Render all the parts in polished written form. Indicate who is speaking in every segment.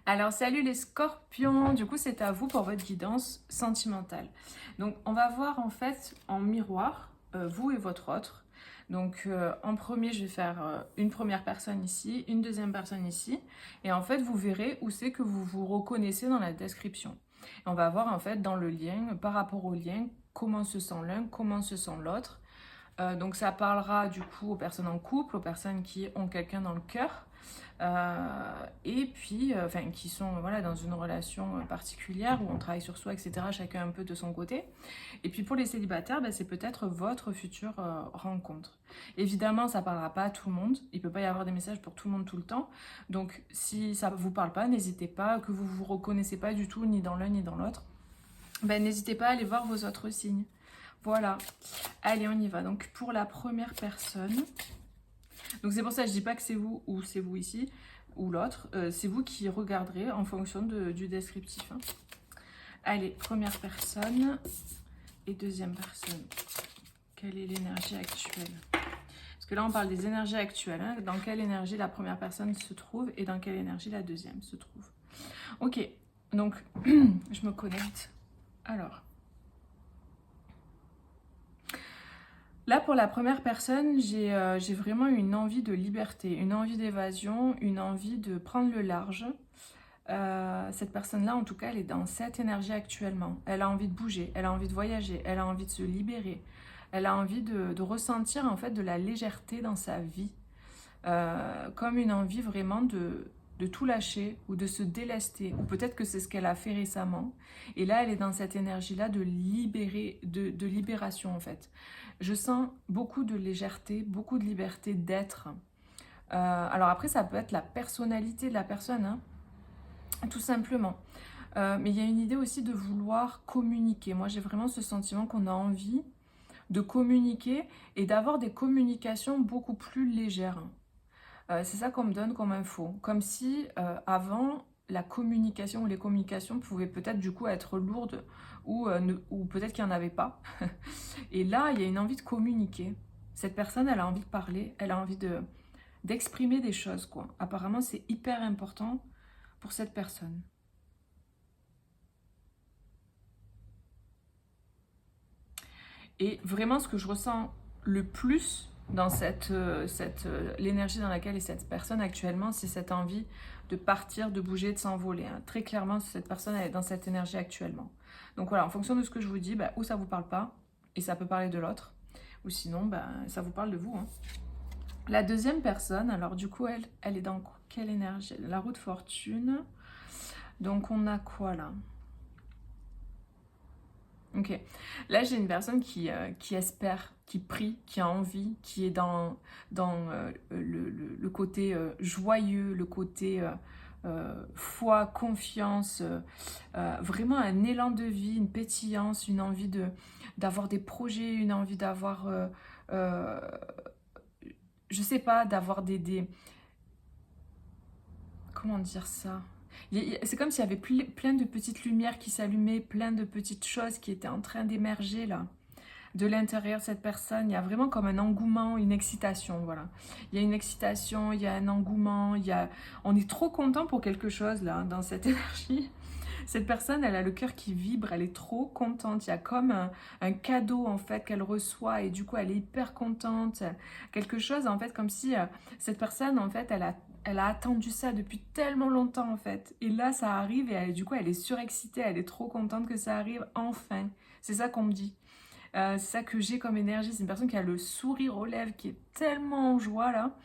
Speaker 1: Alors salut les scorpions, du coup c'est à vous pour votre guidance sentimentale. Donc on va voir en fait en miroir, vous et votre autre. Donc en premier je vais faire une première personne ici, une deuxième personne ici. Et en fait vous verrez où c'est que vous vous reconnaissez dans la description. Et on va voir en fait dans le lien, par rapport au lien, comment se sent l'un, comment se sent l'autre. Donc ça parlera du coup aux personnes en couple, aux personnes qui ont quelqu'un dans le cœur. Et puis, enfin, qui sont voilà, dans une relation particulière où on travaille sur soi, etc., chacun un peu de son côté. Et puis pour les célibataires, ben, c'est peut-être votre future rencontre. Évidemment, ça ne parlera pas à tout le monde. Il ne peut pas y avoir des messages pour tout le monde tout le temps. Donc si ça ne vous parle pas, n'hésitez pas, que vous ne vous reconnaissez pas du tout, ni dans l'un ni dans l'autre, ben, n'hésitez pas à aller voir vos autres signes. Voilà. Allez, on y va. Donc pour la première personne, donc c'est pour ça que je dis pas que c'est vous ou c'est vous ici ou l'autre. C'est vous qui regarderez en fonction du descriptif. Hein. Allez, première personne et deuxième personne. Quelle est l'énergie actuelle? Parce que là, on parle des énergies actuelles. Hein. Dans quelle énergie la première personne se trouve et dans quelle énergie la deuxième se trouve. Ok, donc je me connecte. Alors. Là, pour la première personne, j'ai vraiment une envie de liberté, une envie d'évasion, une envie de prendre le large. Cette personne-là, en tout cas, elle est dans cette énergie actuellement. Elle a envie de bouger, elle a envie de voyager, elle a envie de se libérer. Elle a envie de ressentir en fait de la légèreté dans sa vie. Comme une envie vraiment de tout lâcher ou de se délester. Ou peut-être que c'est ce qu'elle a fait récemment. Et là, elle est dans cette énergie-là de libérer, de libération en fait. Je sens beaucoup de légèreté, beaucoup de liberté d'être. Alors après, ça peut être la personnalité de la personne, hein, tout simplement. Mais il y a une idée aussi de vouloir communiquer. Moi, j'ai vraiment ce sentiment qu'on a envie de communiquer et d'avoir des communications beaucoup plus légères. C'est ça qu'on me donne comme info. Comme si avant, la communication ou les communications pouvaient peut-être du coup être lourdes ou peut-être qu'il n'y en avait pas. Et là, il y a une envie de communiquer. Cette personne, elle a envie de parler, elle a envie d'exprimer des choses, quoi. Apparemment, c'est hyper important pour cette personne. Et vraiment, ce que je ressens le plus dans l'énergie dans laquelle est cette personne actuellement, c'est cette envie de partir, de bouger, de s'envoler. Hein. Très clairement, cette personne elle est dans cette énergie actuellement. Donc voilà, en fonction de ce que je vous dis, bah, ou ça vous parle pas, et ça peut parler de l'autre, ou sinon, bah, ça vous parle de vous. Hein. La deuxième personne, alors du coup, elle est dans quelle énergie? La roue de fortune. Donc on a quoi là? Ok. Là, j'ai une personne qui espère, qui prie, qui a envie, qui est dans le côté joyeux, le côté foi, confiance, vraiment un élan de vie, une pétillance, une envie d'avoir des projets, une envie d'avoir, euh, je sais pas, d'avoir comment dire ça? C'est comme s'il y avait plein de petites lumières qui s'allumaient, plein de petites choses qui étaient en train d'émerger là. De l'intérieur de cette personne, il y a vraiment comme un engouement, une excitation, voilà. Il y a une excitation, il y a un engouement, on est trop content pour quelque chose là, dans cette énergie. Cette personne, elle a le cœur qui vibre, elle est trop contente. Il y a comme un cadeau en fait qu'elle reçoit et du coup elle est hyper contente. Quelque chose en fait comme si cette personne en fait elle a attendu ça depuis tellement longtemps en fait. Et là ça arrive et du coup elle est surexcitée, elle est trop contente que ça arrive enfin. C'est ça qu'on me dit. C'est ça que j'ai comme énergie. C'est une personne qui a le sourire aux lèvres, qui est tellement en joie là.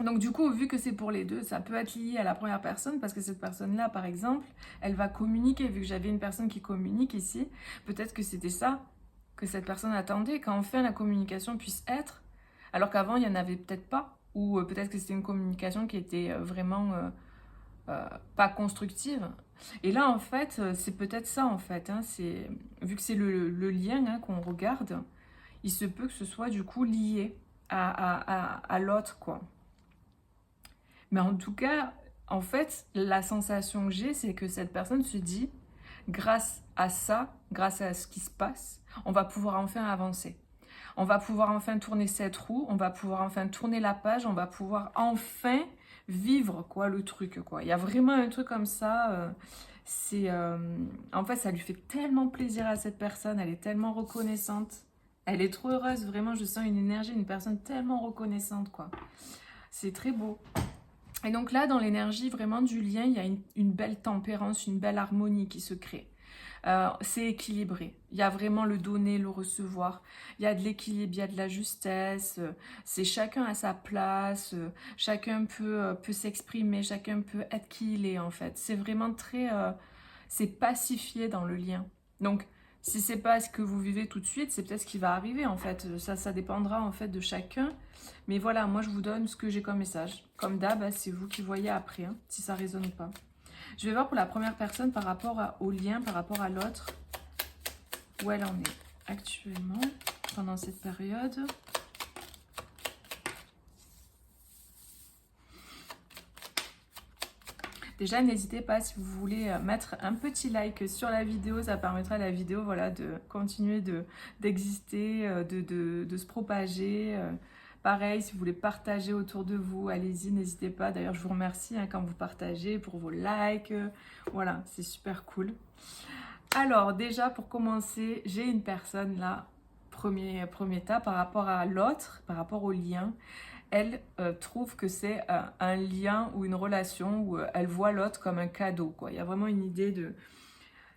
Speaker 1: Donc du coup, vu que c'est pour les deux, ça peut être lié à la première personne parce que cette personne-là, par exemple, elle va communiquer. Vu que j'avais une personne qui communique ici, peut-être que c'était ça que cette personne attendait, qu'enfin la communication puisse être, alors qu'avant il n'y en avait peut-être pas, ou peut-être que c'était une communication qui était vraiment pas constructive. Et là, en fait, c'est peut-être ça, en fait. Hein, vu que c'est le lien hein, qu'on regarde, il se peut que ce soit du coup lié à l'autre, quoi. Mais en tout cas, en fait, la sensation que j'ai, c'est que cette personne se dit, grâce à ça, grâce à ce qui se passe, on va pouvoir enfin avancer. On va pouvoir enfin tourner cette roue, on va pouvoir enfin tourner la page, on va pouvoir enfin vivre, quoi, le truc, quoi. Il y a vraiment un truc comme ça, en fait, ça lui fait tellement plaisir à cette personne, elle est tellement reconnaissante, elle est trop heureuse, vraiment, je sens une énergie, une personne tellement reconnaissante, quoi. C'est très beau. Et donc là, dans l'énergie vraiment du lien, il y a une belle tempérance, une belle harmonie qui se crée. C'est équilibré. Il y a vraiment le donner, le recevoir. Il y a de l'équilibre, il y a de la justesse. C'est chacun à sa place. Chacun peut s'exprimer. Chacun peut être qui il est en fait. C'est vraiment très... c'est pacifié dans le lien. Donc, si c'est pas ce que vous vivez tout de suite, c'est peut-être ce qui va arriver en fait. Ça dépendra en fait de chacun. Mais voilà, moi je vous donne ce que j'ai comme message. Comme d'hab, c'est vous qui voyez après, hein, si ça résonne ou pas. Je vais voir pour la première personne par rapport au lien, par rapport à l'autre, où elle en est actuellement, pendant cette période. Déjà, n'hésitez pas si vous voulez mettre un petit like sur la vidéo, ça permettra à la vidéo voilà, de continuer d'exister, de se propager. Pareil, si vous voulez partager autour de vous, allez-y, n'hésitez pas. D'ailleurs, je vous remercie hein, quand vous partagez pour vos likes. Voilà, c'est super cool. Alors, déjà, pour commencer, j'ai une personne là, premier tas, par rapport à l'autre, par rapport au lien. Elle trouve que c'est un lien ou une relation où elle voit l'autre comme un cadeau, quoi. Il y a vraiment une idée de...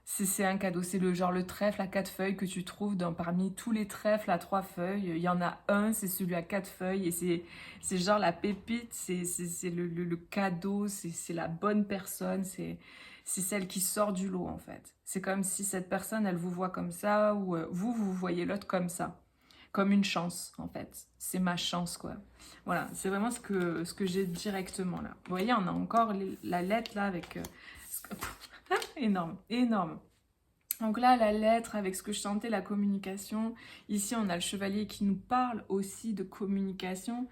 Speaker 1: C'est un cadeau, c'est le genre le trèfle à 4 feuilles que tu trouves parmi tous les trèfles à 3 feuilles. Il y en a un, c'est celui à 4 feuilles et c'est genre la pépite, c'est le cadeau, c'est la bonne personne, c'est celle qui sort du lot en fait. C'est comme si cette personne, elle vous voit comme ça ou vous voyez l'autre comme ça. Comme une chance en fait. C'est ma chance quoi. Voilà, c'est vraiment ce que j'ai directement là. Vous voyez, on a encore la lettre là avec... énorme, énorme. Donc là, la lettre avec ce que je sentais, la communication. Ici, on a le chevalier qui nous parle aussi de communication.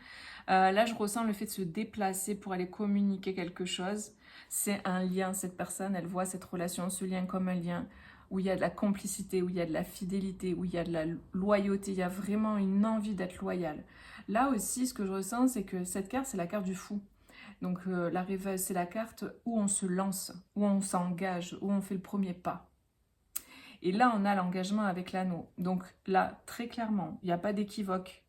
Speaker 1: Là, je ressens le fait de se déplacer pour aller communiquer quelque chose. C'est un lien, cette personne, elle voit cette relation, ce lien comme un lien où il y a de la complicité, où il y a de la fidélité, où il y a de la loyauté. Il y a vraiment une envie d'être loyal. Là aussi, ce que je ressens, c'est que cette carte, c'est la carte du fou. Donc la rêveuse, c'est la carte où on se lance, où on s'engage, où on fait le premier pas. Et là, on a l'engagement avec l'anneau. Donc là, très clairement, il n'y a pas d'équivoque.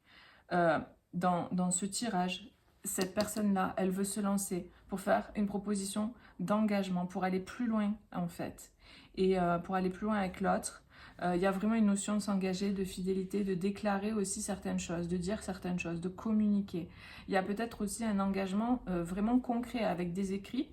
Speaker 1: Dans ce tirage, cette personne-là, elle veut se lancer pour faire une proposition d'engagement, pour aller plus loin en fait. Et pour aller plus loin avec l'autre, il y a vraiment une notion de s'engager, de fidélité, de déclarer aussi certaines choses, de dire certaines choses, de communiquer. Il y a peut-être aussi un engagement vraiment concret avec des écrits,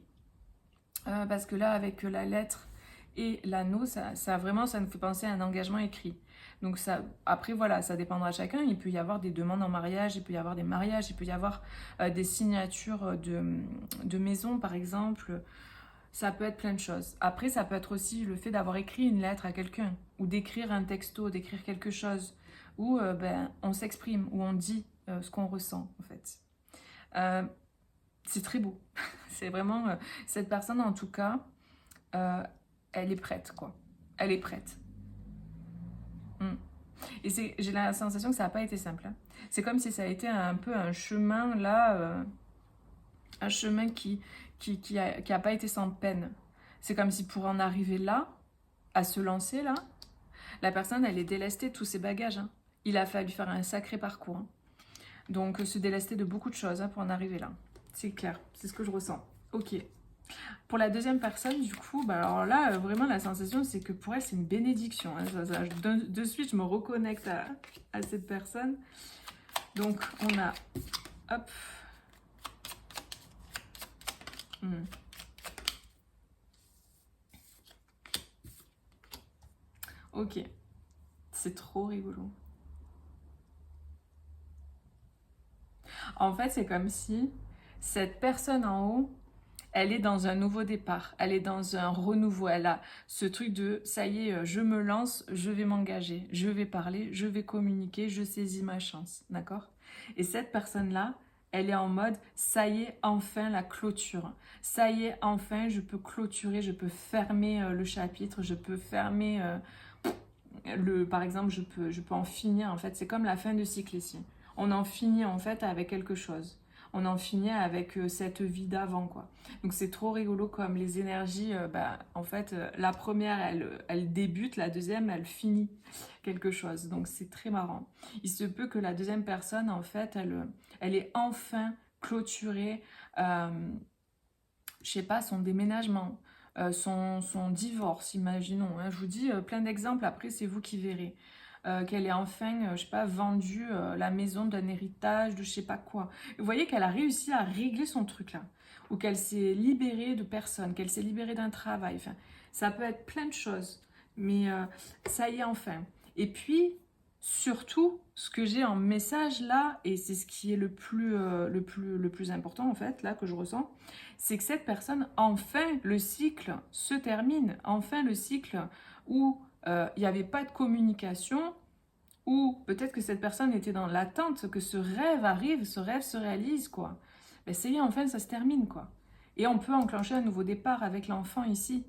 Speaker 1: parce que là, avec la lettre et l'anneau, ça nous fait penser à un engagement écrit. Donc ça, après voilà, ça dépendra de chacun. Il peut y avoir des demandes en mariage, il peut y avoir des mariages, il peut y avoir des signatures de maison par exemple. Ça peut être plein de choses. Après, ça peut être aussi le fait d'avoir écrit une lettre à quelqu'un, ou d'écrire un texto, d'écrire quelque chose, où on s'exprime, où on dit ce qu'on ressent, en fait. C'est très beau. C'est vraiment... cette personne, en tout cas, elle est prête, quoi. Elle est prête. Et j'ai la sensation que ça n'a pas été simple. Hein. C'est comme si ça a été un peu un chemin, là... un chemin qui a pas été sans peine. C'est comme si pour en arriver là, à se lancer là, la personne, elle est délestée de tous ses bagages. Hein. Il a fallu faire un sacré parcours. Hein. Donc, se délester de beaucoup de choses hein, pour en arriver là. C'est clair, c'est ce que je ressens. Ok. Pour la deuxième personne, du coup, bah alors là, vraiment, la sensation, c'est que pour elle, c'est une bénédiction. Hein. De suite, je me reconnecte à cette personne. Donc, on a... Hop. Ok, c'est trop rigolo. En fait, c'est comme si cette personne en haut, elle est dans un nouveau départ, elle est dans un renouveau, elle a ce truc de ça y est, je me lance, je vais m'engager, je vais parler, je vais communiquer, je saisis ma chance, d'accord? Et cette personne-là, elle est en mode ça y est, enfin la clôture, ça y est, enfin je peux clôturer, je peux fermer le chapitre, je peux fermer par exemple, je peux en finir, en fait, c'est comme la fin de cycle ici. On en finit en fait avec quelque chose. on en finit avec cette vie d'avant, quoi. Donc c'est trop rigolo comme les énergies, en fait, la première, elle débute, la deuxième, elle finit quelque chose. Donc c'est très marrant. Il se peut que la deuxième personne, en fait, elle ait enfin clôturé, je sais pas, son déménagement, son divorce, imaginons, hein. Je vous dis plein d'exemples, après c'est vous qui verrez. Qu'elle ait enfin, je sais pas, vendu la maison d'un héritage, de je sais pas quoi. Vous voyez qu'elle a réussi à régler son truc là. Ou qu'elle s'est libérée de personnes, qu'elle s'est libérée d'un travail. Enfin, ça peut être plein de choses. Mais ça y est enfin. Et puis, surtout, ce que j'ai en message là, et c'est ce qui est le plus important en fait, là, que je ressens, c'est que cette personne, enfin, le cycle se termine. Enfin, le cycle où il n'y avait pas de communication, ou peut-être que cette personne était dans l'attente que ce rêve arrive, ce rêve se réalise, quoi. Ben, ça y est, enfin, ça se termine, quoi. Et on peut enclencher un nouveau départ avec l'enfant ici.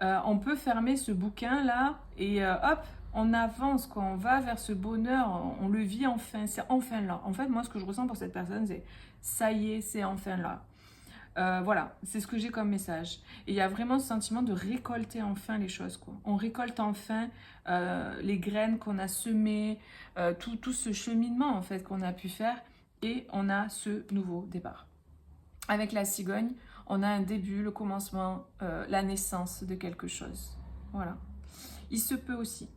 Speaker 1: On peut fermer ce bouquin-là et hop, on avance, quoi. On va vers ce bonheur, on le vit enfin, c'est enfin là. En fait, moi, ce que je ressens pour cette personne, c'est ça y est, c'est enfin là. Voilà, c'est ce que j'ai comme message. Et il y a vraiment ce sentiment de récolter enfin les choses, quoi. On récolte enfin les graines qu'on a semées, tout ce cheminement en fait qu'on a pu faire, et on a ce nouveau départ. Avec la cigogne, on a un début, le commencement, la naissance de quelque chose. Voilà. Il se peut aussi,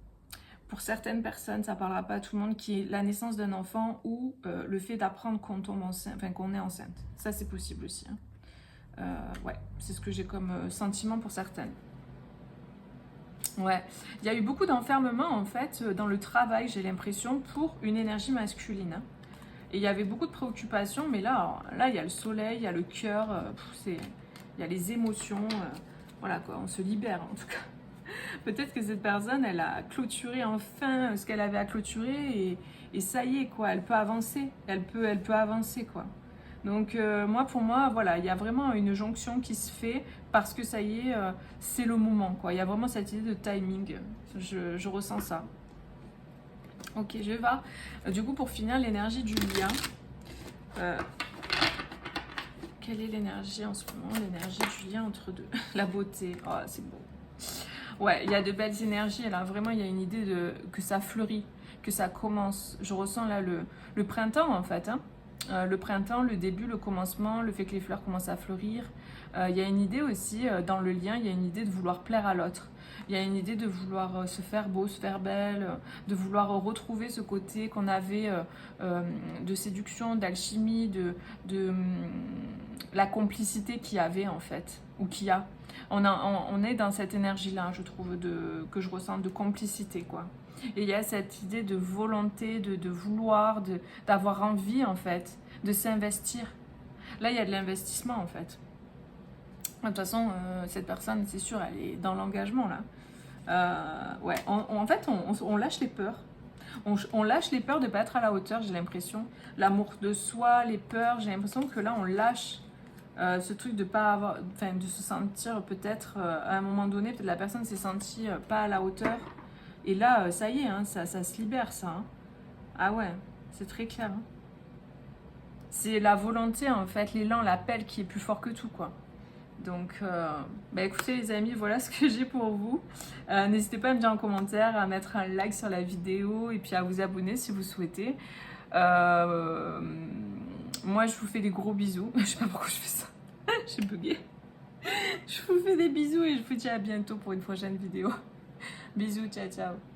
Speaker 1: pour certaines personnes, ça ne parlera pas à tout le monde, qui est la naissance d'un enfant ou le fait d'apprendre qu'on tombe enceinte, enfin qu'on est enceinte. Ça, c'est possible aussi, hein. Ouais, c'est ce que j'ai comme sentiment pour certaines. Ouais, il y a eu beaucoup d'enfermement en fait dans le travail, j'ai l'impression, pour une énergie masculine, hein. Et il y avait beaucoup de préoccupations, mais là il y a le soleil, il y a le cœur, il y a les émotions, voilà quoi, on se libère en tout cas. Peut-être que cette personne, elle a clôturé enfin ce qu'elle avait à clôturer, et ça y est quoi, elle peut avancer, elle peut avancer quoi. Donc pour moi, voilà, il y a vraiment une jonction qui se fait parce que ça y est, c'est le moment, quoi. Il y a vraiment cette idée de timing. Je ressens ça. Ok, je vais voir. Du coup, pour finir, l'énergie du lien. Quelle est l'énergie en ce moment? L'énergie du lien entre deux. La beauté. Oh, c'est beau. Ouais, il y a de belles énergies. Là, vraiment, il y a une idée que ça fleurit, que ça commence. Je ressens là le printemps, en fait, hein. Le printemps, le début, le commencement, le fait que les fleurs commencent à fleurir. Il y a une idée aussi, dans le lien, il y a une idée de vouloir plaire à l'autre. Il y a une idée de vouloir se faire beau, se faire belle, de vouloir retrouver ce côté qu'on avait de séduction, d'alchimie, de la complicité qu'il y avait en fait, ou qu'il y a. On est dans cette énergie-là, je trouve, que je ressens, de complicité, quoi. Et il y a cette idée de volonté, de vouloir, d'avoir envie, en fait, de s'investir. Là, il y a de l'investissement, en fait. De toute façon, cette personne, c'est sûr, elle est dans l'engagement, là. Ouais, en fait, on lâche les peurs. On lâche les peurs de ne pas être à la hauteur, j'ai l'impression. L'amour de soi, les peurs, j'ai l'impression que là, on lâche ce truc de pas avoir, enfin, de se sentir peut-être à un moment donné, peut-être la personne s'est sentie pas à la hauteur. Et là, ça y est, hein, ça se libère, ça, hein. Ah ouais, c'est très clair, hein. C'est la volonté, en fait, l'élan, l'appel qui est plus fort que tout, quoi. Donc, écoutez les amis, voilà ce que j'ai pour vous. N'hésitez pas à me dire en commentaire, à mettre un like sur la vidéo et puis à vous abonner si vous souhaitez. Moi, je vous fais des gros bisous. Je sais pas pourquoi je fais ça. J'ai bugué. Je vous fais des bisous et je vous dis à bientôt pour une prochaine vidéo. Bisous, ciao, ciao.